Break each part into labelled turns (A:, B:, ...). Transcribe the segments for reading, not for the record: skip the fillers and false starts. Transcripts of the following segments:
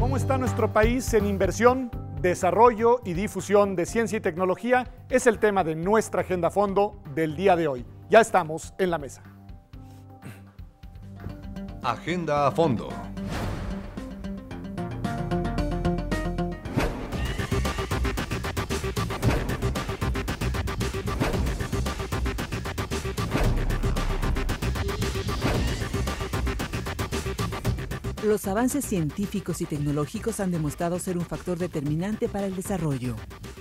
A: ¿Cómo está nuestro país en inversión, desarrollo y difusión de ciencia y tecnología? Es el tema de nuestra agenda a fondo del día de hoy. Ya estamos en la mesa.
B: Agenda a fondo.
C: Los avances científicos y tecnológicos han demostrado ser un factor determinante para el desarrollo.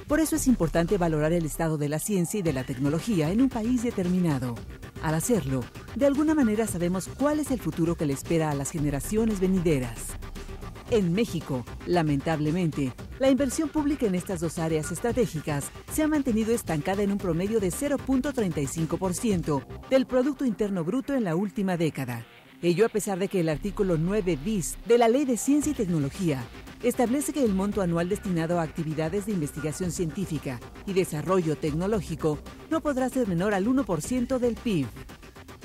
C: Por eso es importante valorar el estado de la ciencia y de la tecnología en un país determinado. Al hacerlo, de alguna manera sabemos cuál es el futuro que le espera a las generaciones venideras. En México, lamentablemente, la inversión pública en estas dos áreas estratégicas se ha mantenido estancada en un promedio de 0.35% del Producto Interno Bruto en la última década. Ello a pesar de que el artículo 9 bis de la Ley de Ciencia y Tecnología establece que el monto anual destinado a actividades de investigación científica y desarrollo tecnológico no podrá ser menor al 1% del PIB.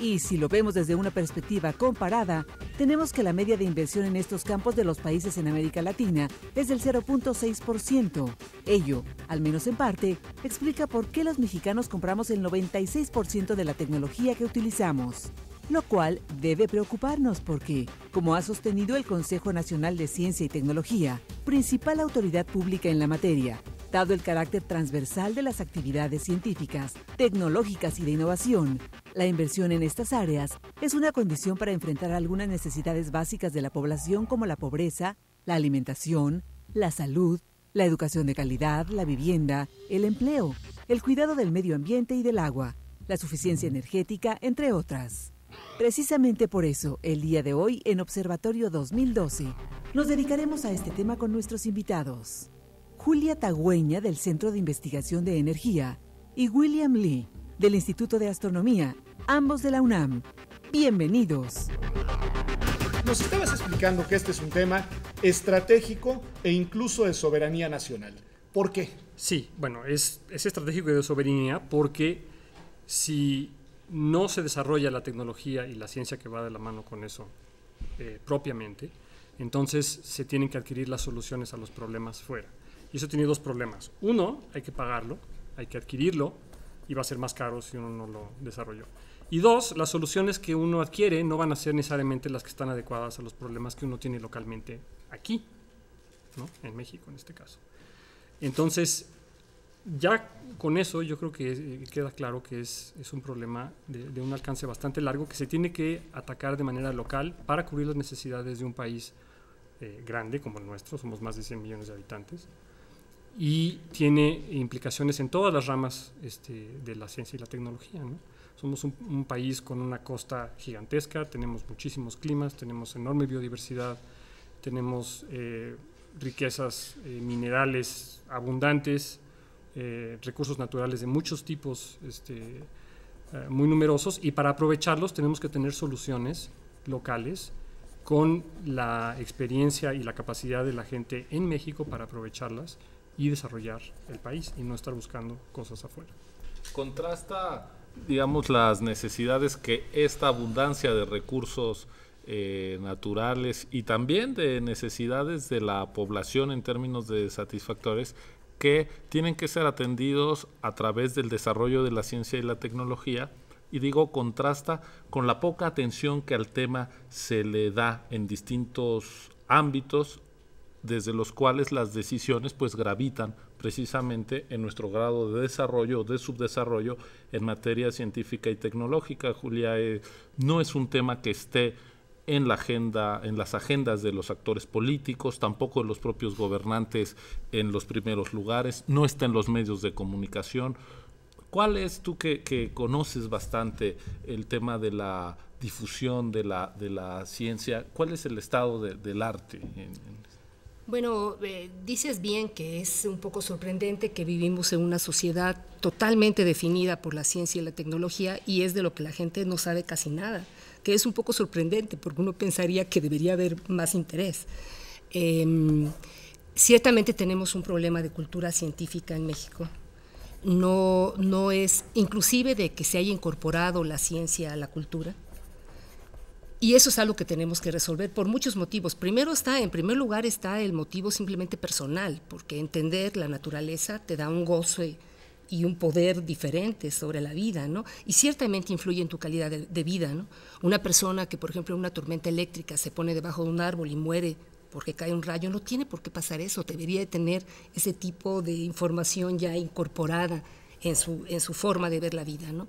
C: Y si lo vemos desde una perspectiva comparada, tenemos que la media de inversión en estos campos de los países en América Latina es del 0.6%. Ello, al menos en parte, explica por qué los mexicanos compramos el 96% de la tecnología que utilizamos. Lo cual debe preocuparnos porque, como ha sostenido el Consejo Nacional de Ciencia y Tecnología, principal autoridad pública en la materia, dado el carácter transversal de las actividades científicas, tecnológicas y de innovación, la inversión en estas áreas es una condición para enfrentar algunas necesidades básicas de la población como la pobreza, la alimentación, la salud, la educación de calidad, la vivienda, el empleo, el cuidado del medio ambiente y del agua, la suficiencia energética, entre otras. Precisamente por eso, el día de hoy, en Observatorio 2012, nos dedicaremos a este tema con nuestros invitados. Julia Tagüeña, del Centro de Investigación de Energía, y William Lee, del Instituto de Astronomía, ambos de la UNAM. Bienvenidos.
A: Nos estabas explicando que este es un tema estratégico e incluso de soberanía nacional. ¿Por qué?
D: Sí, bueno, es estratégico y de soberanía porque si no se desarrolla la tecnología y la ciencia que va de la mano con eso propiamente, entonces se tienen que adquirir las soluciones a los problemas fuera. Y eso tiene dos problemas. Uno, hay que pagarlo, hay que adquirirlo y va a ser más caro si uno no lo desarrolló. Y dos, las soluciones que uno adquiere no van a ser necesariamente las que están adecuadas a los problemas que uno tiene localmente aquí, ¿no? En México en este caso. Entonces, ya con eso yo creo que queda claro que es un problema de un alcance bastante largo que se tiene que atacar de manera local para cubrir las necesidades de un país grande como el nuestro, somos más de 100 millones de habitantes, y tiene implicaciones en todas las ramas de la ciencia y la tecnología, ¿no? Somos un país con una costa gigantesca, tenemos muchísimos climas, tenemos enorme biodiversidad, tenemos riquezas minerales abundantes, recursos naturales de muchos tipos muy numerosos, y para aprovecharlos tenemos que tener soluciones locales con la experiencia y la capacidad de la gente en México para aprovecharlas y desarrollar el país y no estar buscando cosas afuera.
E: Contrasta, digamos, las necesidades que esta abundancia de recursos naturales y también de necesidades de la población en términos de satisfactores que tienen que ser atendidos a través del desarrollo de la ciencia y la tecnología, y digo contrasta con la poca atención que al tema se le da en distintos ámbitos desde los cuales las decisiones pues gravitan precisamente en nuestro grado de desarrollo o de subdesarrollo en materia científica y tecnológica. Julia, no es un tema que esté en la agenda, en las agendas de los actores políticos, tampoco de los propios gobernantes en los primeros lugares, no está en los medios de comunicación. ¿Cuál es, tú que conoces bastante el tema de la difusión de la ciencia, cuál es el estado del arte?
F: Bueno, dices bien que es un poco sorprendente que vivimos en una sociedad totalmente definida por la ciencia y la tecnología, y es de lo que la gente no sabe casi nada, que es un poco sorprendente porque uno pensaría que debería haber más interés. Ciertamente tenemos un problema de cultura científica en México. No es, inclusive de que se haya incorporado la ciencia a la cultura, Y eso es algo que tenemos que resolver por muchos motivos. En primer lugar está el motivo simplemente personal, porque entender la naturaleza te da un gozo y un poder diferente sobre la vida, ¿no? Y ciertamente influye en tu calidad de vida, ¿no? Una persona que, por ejemplo, en una tormenta eléctrica se pone debajo de un árbol y muere porque cae un rayo, no tiene por qué pasar eso, debería de tener ese tipo de información ya incorporada en su forma de ver la vida, ¿no?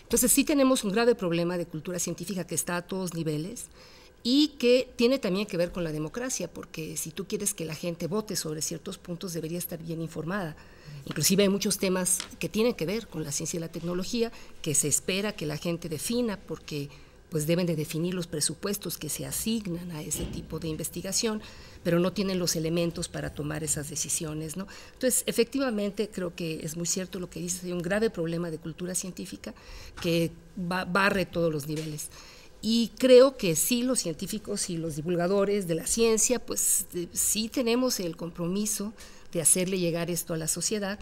F: Entonces sí tenemos un grave problema de cultura científica que está a todos niveles y que tiene también que ver con la democracia, porque si tú quieres que la gente vote sobre ciertos puntos debería estar bien informada. Inclusive hay muchos temas que tienen que ver con la ciencia y la tecnología que se espera que la gente defina porque pues deben de definir los presupuestos que se asignan a ese tipo de investigación, pero no tienen los elementos para tomar esas decisiones, ¿no? Entonces, efectivamente, creo que es muy cierto lo que dices, hay un grave problema de cultura científica que barre todos los niveles. Y creo que sí, los científicos y los divulgadores de la ciencia, pues sí tenemos el compromiso de hacerle llegar esto a la sociedad,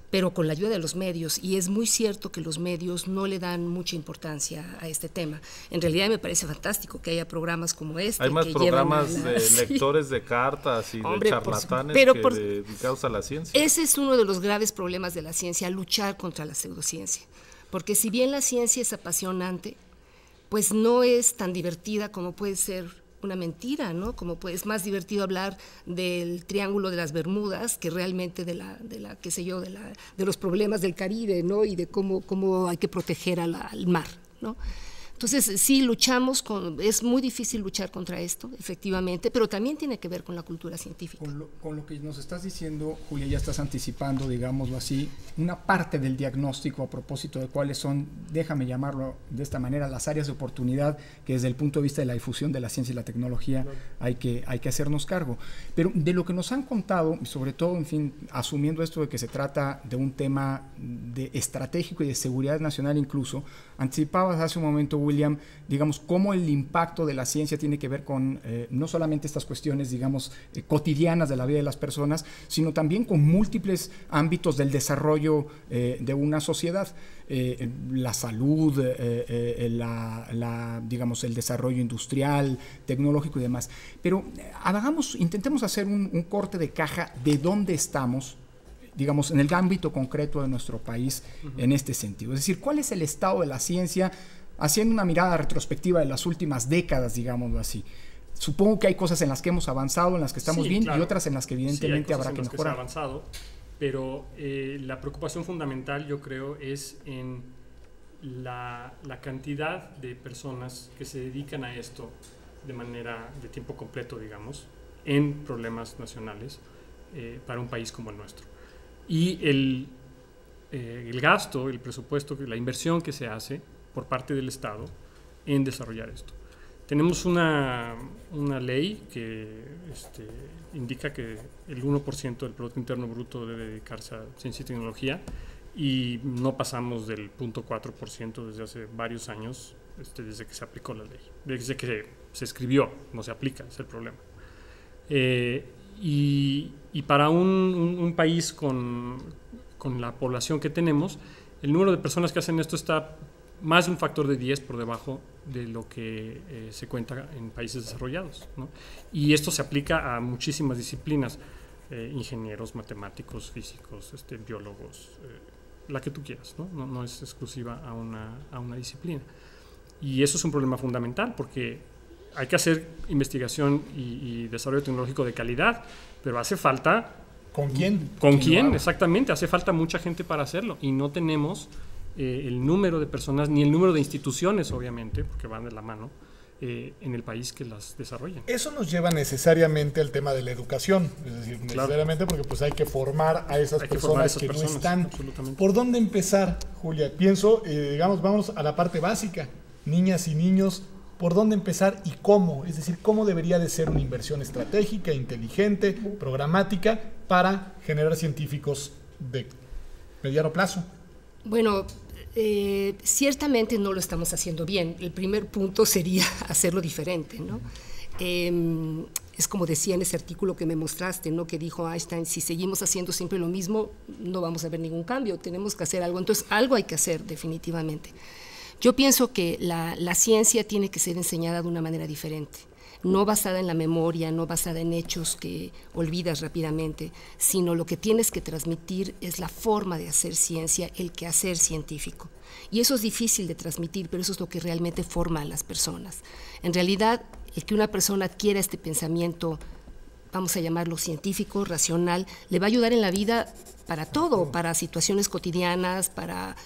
F: pero con la ayuda de los medios, y es muy cierto que los medios no le dan mucha importancia a este tema. En realidad me parece fantástico que haya programas como este.
E: Hay más
F: que
E: programas de
F: sí,
E: lectores de cartas y de charlatanes dedicados a la ciencia.
F: Ese es uno de los graves problemas de la ciencia, luchar contra la pseudociencia. Porque si bien la ciencia es apasionante, pues no es tan divertida como puede ser una mentira, ¿no? Es más divertido hablar del Triángulo de las Bermudas que realmente de los problemas del Caribe, ¿no? Y de cómo hay que proteger al mar, ¿no? Entonces, sí, es muy difícil luchar contra esto, efectivamente, pero también tiene que ver con la cultura científica.
G: Con lo que nos estás diciendo, Julia, ya estás anticipando, digámoslo así, una parte del diagnóstico a propósito de cuáles son, déjame llamarlo de esta manera, las áreas de oportunidad que desde el punto de vista de la difusión de la ciencia y la tecnología hay que hacernos cargo. Pero de lo que nos han contado, y sobre todo, en fin, asumiendo esto de que se trata de un tema estratégico y de seguridad nacional incluso, anticipabas hace un momento, William, digamos, cómo el impacto de la ciencia tiene que ver con no solamente estas cuestiones, digamos, cotidianas de la vida de las personas, sino también con múltiples ámbitos del desarrollo de una sociedad. La salud, digamos, el desarrollo industrial, tecnológico y demás. Pero intentemos hacer un corte de caja de dónde estamos, digamos, en el ámbito concreto de nuestro país en este sentido. Es decir, ¿cuál es el estado de la ciencia haciendo una mirada retrospectiva de las últimas décadas, digámoslo así? Supongo que hay cosas en las que hemos avanzado, en las que estamos bien, claro, y otras en las que evidentemente habrá que mejorar.
D: Se ha avanzado, pero la preocupación fundamental, yo creo, es en la cantidad de personas que se dedican a esto de manera de tiempo completo, digamos, en problemas nacionales para un país como el nuestro. Y el gasto, el presupuesto, la inversión que se hace por parte del Estado en desarrollar esto. Tenemos una ley que indica que el 1% del Producto Interno Bruto debe dedicarse a ciencia y tecnología y no pasamos del 0.4% desde hace varios años, desde que se aplicó la ley. Desde que se escribió, no se aplica, es el problema. Y para un país con la población que tenemos, el número de personas que hacen esto está más de un factor de 10 por debajo de lo que se cuenta en países desarrollados, ¿no? Y esto se aplica a muchísimas disciplinas, ingenieros, matemáticos, físicos, biólogos, la que tú quieras, ¿no? No es exclusiva a una disciplina. Y eso es un problema fundamental porque hay que hacer investigación y desarrollo tecnológico de calidad, pero hace falta...
A: ¿Con quién?
D: ¿Con quién? Exactamente, hace falta mucha gente para hacerlo y no tenemos el número de personas ni el número de instituciones, obviamente, porque van de la mano, en el país que las desarrollen.
A: Eso nos lleva necesariamente al tema de la educación, es decir, necesariamente porque pues hay que formar a esas personas que no están. ¿Por dónde empezar, Julia? Pienso, digamos, vamos a la parte básica, niñas y niños. ¿Por dónde empezar y cómo? Es decir, ¿cómo debería de ser una inversión estratégica, inteligente, programática para generar científicos de mediano plazo?
F: Bueno, ciertamente no lo estamos haciendo bien. El primer punto sería hacerlo diferente, ¿no? Es como decía en ese artículo que me mostraste, ¿no? Que dijo Einstein, si seguimos haciendo siempre lo mismo, no vamos a ver ningún cambio, tenemos que hacer algo. Entonces, algo hay que hacer definitivamente. Yo pienso que la ciencia tiene que ser enseñada de una manera diferente, no basada en la memoria, no basada en hechos que olvidas rápidamente, sino lo que tienes que transmitir es la forma de hacer ciencia, el quehacer científico. Y eso es difícil de transmitir, pero eso es lo que realmente forma a las personas. En realidad, el que una persona adquiera este pensamiento, vamos a llamarlo científico, racional, le va a ayudar en la vida para todo, para situaciones cotidianas, para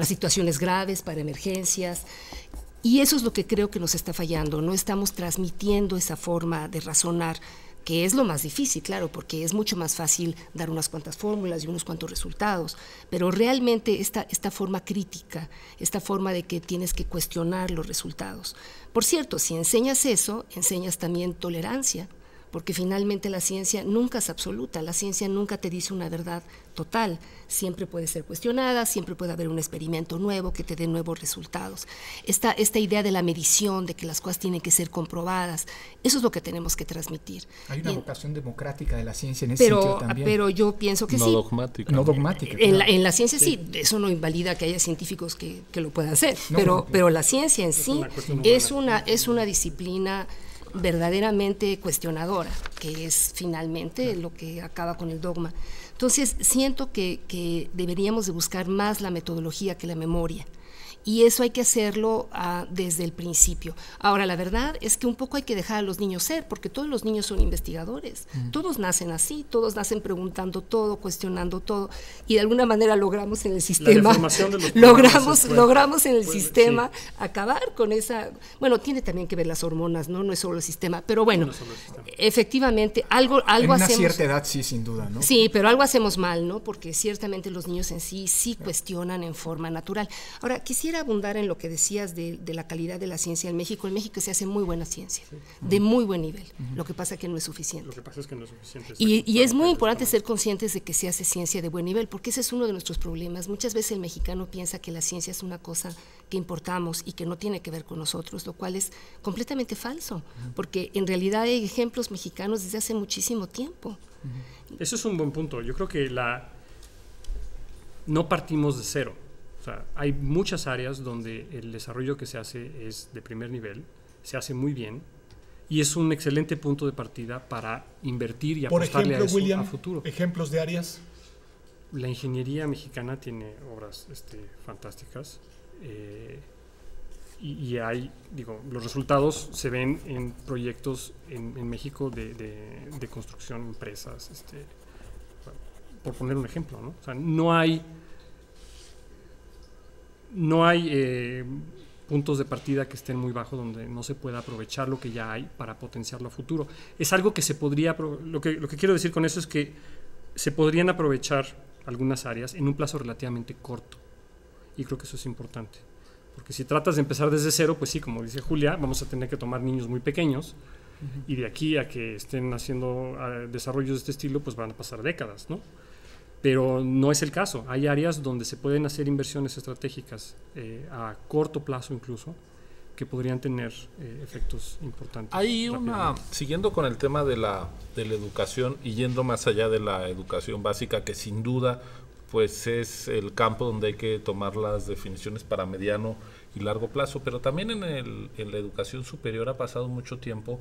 F: situaciones graves, para emergencias. Y eso es lo que creo que nos está fallando, no estamos transmitiendo esa forma de razonar, que es lo más difícil, claro, porque es mucho más fácil dar unas cuantas fórmulas y unos cuantos resultados, pero realmente esta forma crítica, esta forma de que tienes que cuestionar los resultados. Por cierto, si enseñas eso, enseñas también tolerancia, porque finalmente la ciencia nunca es absoluta, la ciencia nunca te dice una verdad total, siempre puede ser cuestionada, siempre puede haber un experimento nuevo que te dé nuevos resultados. Esta idea de la medición, de que las cosas tienen que ser comprobadas, eso es lo que tenemos que transmitir.
G: Hay una vocación democrática de la ciencia en ese sentido también.
F: Pero yo pienso que
E: no
F: sí.
E: Dogmática.
G: No dogmática.
F: En la ciencia sí, eso no invalida que haya científicos que lo puedan hacer, pero la ciencia en sí es una disciplina verdaderamente cuestionadora, que es finalmente lo que acaba con el dogma. Entonces, siento que deberíamos de buscar más la metodología que la memoria. Y eso hay que hacerlo desde el principio. Ahora, la verdad es que un poco hay que dejar a los niños ser, porque todos los niños son investigadores. Todos nacen así, todos nacen preguntando todo, cuestionando todo, y de alguna manera logramos en el sistema, logramos en el sistema acabar con esa. Bueno, tiene también que ver las hormonas, no es solo el sistema, pero bueno, efectivamente algo
G: en una
F: hacemos.
G: cierta edad sí, sin duda, ¿no?
F: Sí, pero algo hacemos mal, ¿no? Porque ciertamente los niños en sí cuestionan en forma natural. Ahora, quisiera abundar en lo que decías de la calidad de la ciencia en México. En México se hace muy buena ciencia, de muy buen nivel. Lo que pasa es que no es suficiente. Y es muy importante ser conscientes de que se hace ciencia de buen nivel, porque ese es uno de nuestros problemas. Muchas veces el mexicano piensa que la ciencia es una cosa que importamos y que no tiene que ver con nosotros, lo cual es completamente falso, porque en realidad hay ejemplos mexicanos desde hace muchísimo tiempo.
D: Eso es un buen punto. Yo creo que no partimos de cero. O sea, hay muchas áreas donde el desarrollo que se hace es de primer nivel, se hace muy bien y es un excelente punto de partida para invertir y apostarle a eso a futuro.
A: Ejemplos de áreas.
D: La ingeniería mexicana tiene obras fantásticas y hay, los resultados se ven en proyectos en México de construcción, empresas, por poner un ejemplo, ¿no? O sea, no hay puntos de partida que estén muy bajos donde no se pueda aprovechar lo que ya hay para potenciarlo a futuro. Es algo que se podría, lo que quiero decir con eso es que se podrían aprovechar algunas áreas en un plazo relativamente corto, y creo que eso es importante, porque si tratas de empezar desde cero, pues sí, como dice Julia, vamos a tener que tomar niños muy pequeños, y de aquí a que estén haciendo desarrollos de este estilo, pues van a pasar décadas, ¿no? Pero no es el caso. Hay áreas donde se pueden hacer inversiones estratégicas a corto plazo incluso, que podrían tener efectos importantes.
E: Hay siguiendo con el tema de la educación y yendo más allá de la educación básica, que sin duda pues es el campo donde hay que tomar las definiciones para mediano y largo plazo, pero también en la educación superior ha pasado mucho tiempo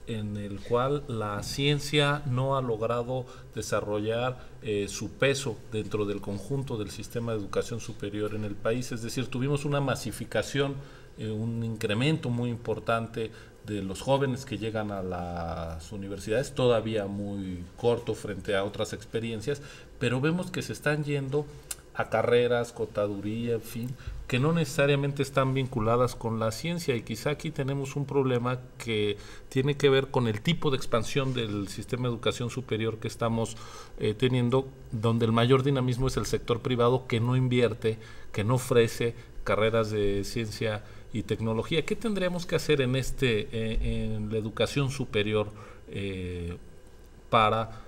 E: en el cual la ciencia no ha logrado desarrollar su peso dentro del conjunto del sistema de educación superior en el país. Es decir, tuvimos una masificación, un incremento muy importante de los jóvenes que llegan a las universidades, todavía muy corto frente a otras experiencias, pero vemos que se están yendo a carreras, contaduría, en fin, que no necesariamente están vinculadas con la ciencia, y quizá aquí tenemos un problema que tiene que ver con el tipo de expansión del sistema de educación superior que estamos teniendo, donde el mayor dinamismo es el sector privado, que no invierte, que no ofrece carreras de ciencia y tecnología. ¿Qué tendríamos que hacer en la educación superior para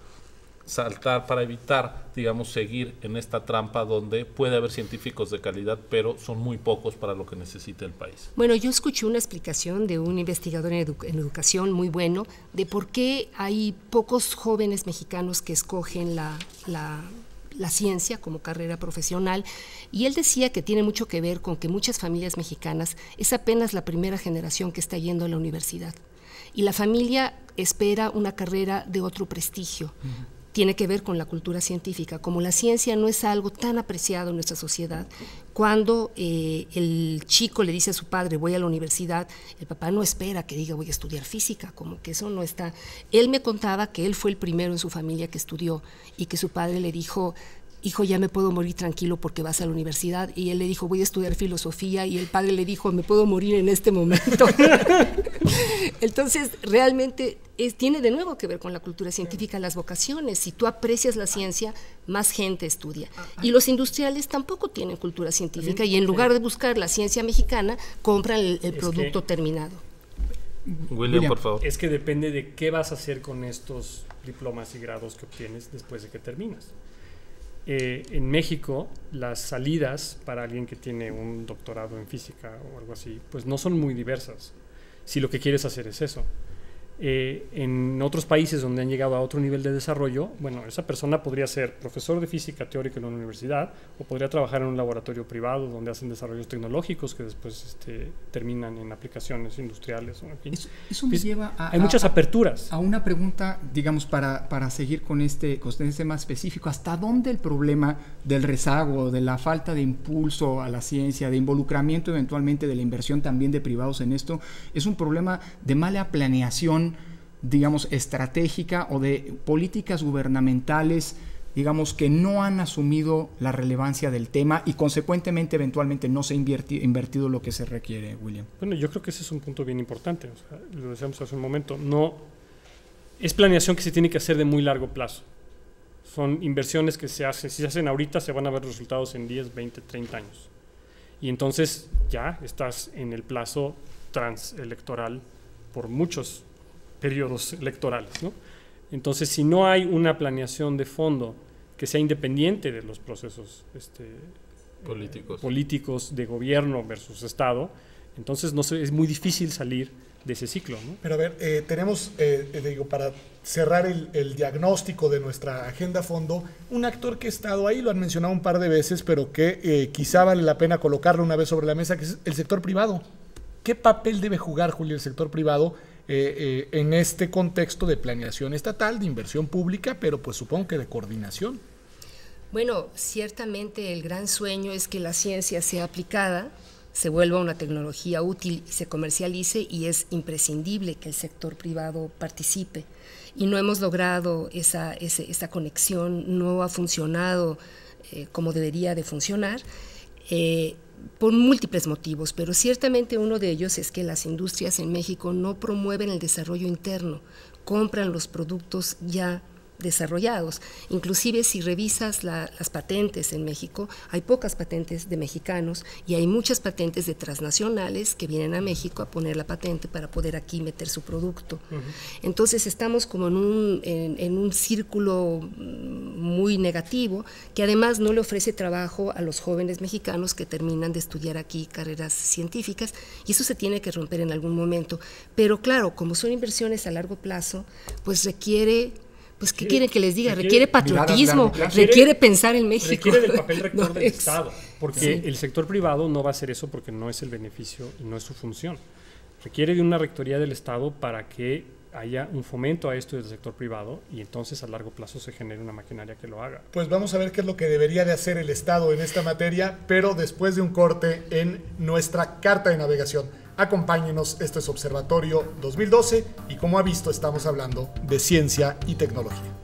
E: evitar, seguir en esta trampa donde puede haber científicos de calidad, pero son muy pocos para lo que necesita el país?
F: Bueno, yo escuché una explicación de un investigador en educación muy bueno de por qué hay pocos jóvenes mexicanos que escogen la la ciencia como carrera profesional, y él decía que tiene mucho que ver con que muchas familias mexicanas es apenas la primera generación que está yendo a la universidad, y la familia espera una carrera de otro prestigio. Tiene que ver con la cultura científica. Como la ciencia no es algo tan apreciado en nuestra sociedad, cuando el chico le dice a su padre voy a la universidad, el papá no espera que diga voy a estudiar física, como que eso no está. Él me contaba que él fue el primero en su familia que estudió y que su padre le dijo, hijo, ya me puedo morir tranquilo porque vas a la universidad, y él le dijo, voy a estudiar filosofía, y el padre le dijo, me puedo morir en este momento. Entonces, realmente tiene de nuevo que ver con la cultura científica, las vocaciones. Si tú aprecias la ciencia, más gente estudia. Y los industriales tampoco tienen cultura científica, y en lugar de buscar la ciencia mexicana, compran el producto terminado.
E: William, por favor.
D: Es que depende de qué vas a hacer con estos diplomas y grados que obtienes después de que terminas. En México, las salidas para alguien que tiene un doctorado en física o algo así, pues no son muy diversas, si lo que quieres hacer es eso. En otros países donde han llegado a otro nivel de desarrollo, bueno, esa persona podría ser profesor de física teórica en una universidad, o podría trabajar en un laboratorio privado donde hacen desarrollos tecnológicos que después terminan en aplicaciones industriales. En fin.
G: Eso me lleva
D: hay muchas aperturas.
G: A una pregunta, digamos, para seguir con este tema específico. ¿Hasta dónde el problema del rezago, de la falta de impulso a la ciencia, de involucramiento eventualmente de la inversión también de privados en esto, es un problema de mala planeación, digamos, estratégica, o de políticas gubernamentales, digamos, que no han asumido la relevancia del tema y consecuentemente eventualmente no se ha invertido lo que se requiere, William?
D: Bueno, yo creo que ese es un punto bien importante. O sea, lo decíamos hace un momento, no es planeación que se tiene que hacer de muy largo plazo. Son inversiones que se hacen, si se hacen ahorita se van a ver resultados en 10, 20, 30 años. Y entonces ya estás en el plazo transelectoral por muchos periodos electorales, ¿no? Entonces, si no hay una planeación de fondo que sea independiente de los procesos políticos de gobierno versus Estado, entonces es muy difícil salir de ese ciclo, ¿no?
A: Pero a ver, tenemos, para cerrar el diagnóstico de nuestra agenda a fondo, un actor que ha estado ahí, lo han mencionado un par de veces, pero que quizá vale la pena colocarlo una vez sobre la mesa, que es el sector privado. ¿Qué papel debe jugar, Julio, el sector privado en este contexto de planeación estatal, de inversión pública, pero pues supongo que de coordinación?
F: Bueno, ciertamente el gran sueño es que la ciencia sea aplicada, se vuelva una tecnología útil y se comercialice, y es imprescindible que el sector privado participe. Y no hemos logrado esa conexión, no ha funcionado como debería de funcionar, por múltiples motivos, pero ciertamente uno de ellos es que las industrias en México no promueven el desarrollo interno, compran los productos ya desarrollados. Inclusive si revisas las patentes en México, hay pocas patentes de mexicanos y hay muchas patentes de transnacionales que vienen a México a poner la patente para poder aquí meter su producto. Entonces estamos como en un círculo muy negativo, que además no le ofrece trabajo a los jóvenes mexicanos que terminan de estudiar aquí carreras científicas, y eso se tiene que romper en algún momento. Pero claro, como son inversiones a largo plazo, pues requiere... Pues, ¿qué quieren que les diga? Requiere patriotismo, requiere pensar en México.
D: Requiere del papel rector del Estado, porque el sector privado no va a hacer eso porque no es el beneficio y no es su función. Requiere de una rectoría del Estado para que haya un fomento a esto del sector privado, y entonces a largo plazo se genere una maquinaria que lo haga.
A: Pues vamos a ver qué es lo que debería de hacer el Estado en esta materia, pero después de un corte en nuestra carta de navegación. Acompáñenos, esto es Observatorio 2012 y como ha visto estamos hablando de ciencia y tecnología.